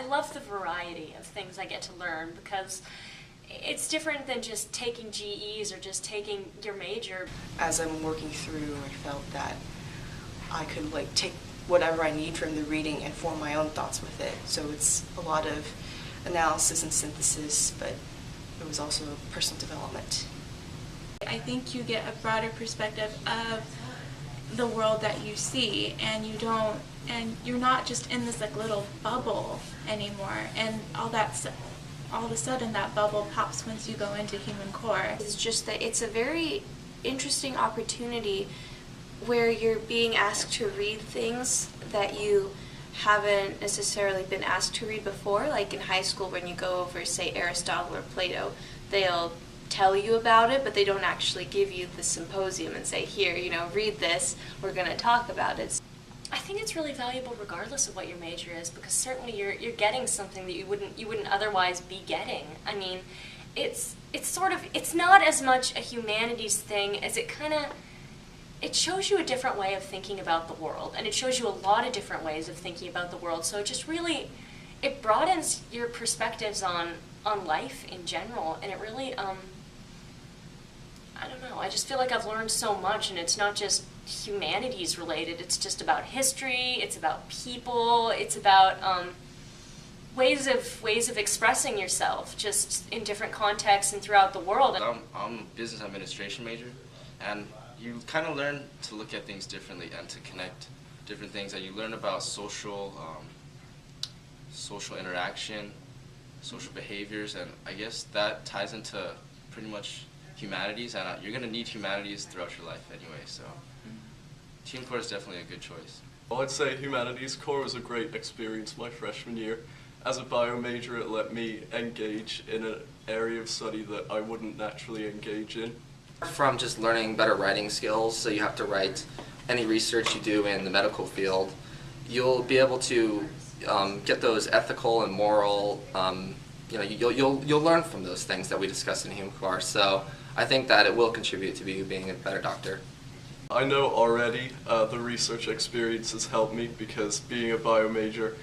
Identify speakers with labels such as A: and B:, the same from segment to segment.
A: I love the variety of things I get to learn because it's different than just taking GEs or just taking your major.
B: As I'm working through, I felt that I could take whatever I need from the reading and form my own thoughts with it. So it's a lot of analysis and synthesis, but it was also personal development.
C: I think you get a broader perspective of the world that you see, and you're not just in this little bubble anymore, and all of a sudden that bubble pops once you go into human core.
D: It's just that it's a very interesting opportunity where you're being asked to read things that you haven't necessarily been asked to read before. Like in high school when you go over, say, Aristotle or Plato, they'll tell you about it, but they don't actually give you the symposium and say, here, read this, we're going to talk about it.
A: I think it's really valuable regardless of what your major is, because certainly you're getting something that you wouldn't otherwise be getting. I mean, it's not as much a humanities thing as it shows you a different way of thinking about the world, and it shows you a lot of different ways of thinking about the world. So it broadens your perspectives on life in general, and it really, I don't know, I just feel like I've learned so much, and it's not just humanities related, it's just about history, it's about people, it's about ways of expressing yourself just in different contexts and throughout the world.
E: I'm a business administration major, and you kind of learn to look at things differently and to connect different things, and you learn about social interaction, social behaviors, and I guess that ties into pretty much humanities, and you're going to need humanities throughout your life anyway, so Team Core is definitely a good choice.
F: Well, I'd say Humanities Core was a great experience my freshman year. As a bio major, it let me engage in an area of study that I wouldn't naturally engage in.
G: From just learning better writing skills, so you have to write any research you do in the medical field, you'll be able to get those ethical and moral, you'll learn from those things that we discussed in Human Core. So I think that it will contribute to you being a better doctor.
F: I know already the research experience has helped me because being a bio major,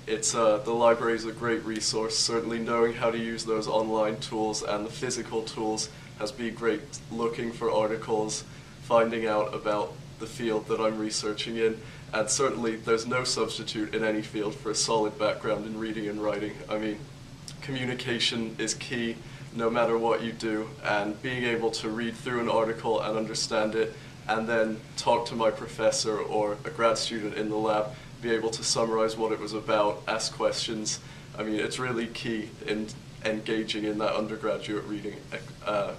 F: the library is a great resource. Certainly knowing how to use those online tools and the physical tools has been great, looking for articles, finding out about the field that I'm researching in, and certainly there's no substitute in any field for a solid background in reading and writing. I mean, communication is key no matter what you do, and being able to read through an article and understand it and then talk to my professor or a grad student in the lab, be able to summarize what it was about, ask questions. I mean, it's really key in engaging in that undergraduate reading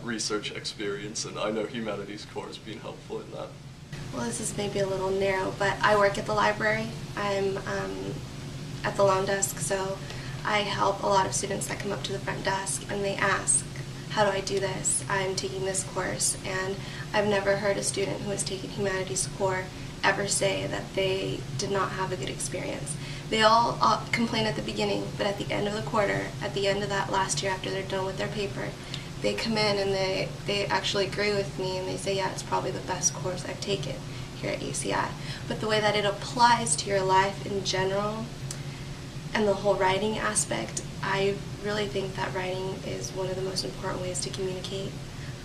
F: research experience, and I know Humanities Core has been helpful in that.
H: Well, this is maybe a little narrow, but I work at the library. I'm at the loan desk, so I help a lot of students that come up to the front desk and they ask, how do I do this? I'm taking this course, and I've never heard a student who has taken Humanities Core ever say that they did not have a good experience. They all complain at the beginning, but at the end of the quarter, at the end of that last year after they're done with their paper, they come in and they actually agree with me and they say, yeah, it's probably the best course I've taken here at UCI. But the way that it applies to your life in general and the whole writing aspect, I really think that writing is one of the most important ways to communicate.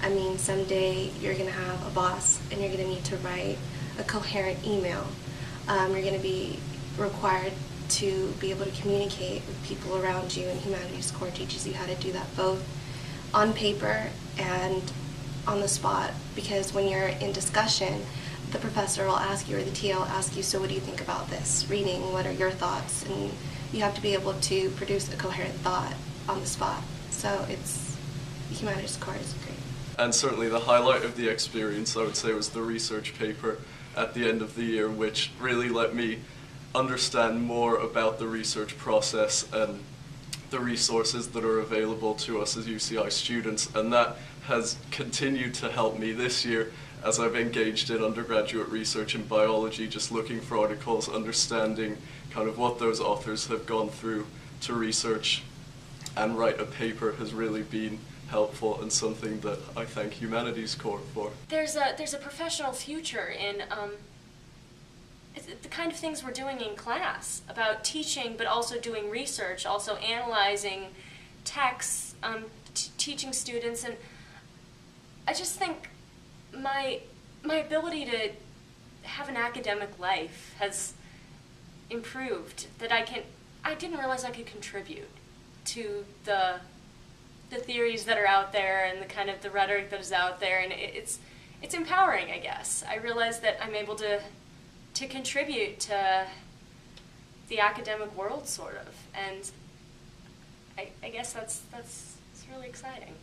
H: I mean, someday you're going to have a boss and you're going to need to write a coherent email. You're going to be required to be able to communicate with people around you, and Humanities Core teaches you how to do that both on paper and on the spot, because when you're in discussion, the professor will ask you, or the TA will ask you, so what do you think about this reading? What are your thoughts? And you have to be able to produce a coherent thought on the spot. So Humanities Core is great.
F: And certainly the highlight of the experience, I would say, was the research paper at the end of the year, which really let me understand more about the research process and the resources that are available to us as UCI students, and that has continued to help me this year as I've engaged in undergraduate research in biology, just looking for articles, understanding kind of what those authors have gone through to research and write a paper has really been helpful, and something that I thank Humanities Core for.
A: There's a professional future in it's the kind of things we're doing in class about teaching, but also doing research, also analyzing texts, teaching students, and I just think my ability to have an academic life has improved. That I didn't realize I could contribute to the theories that are out there and the kind of the rhetoric that is out there, and it's empowering, I guess. I realize that I'm able to contribute to the academic world, sort of, and I guess that's really exciting.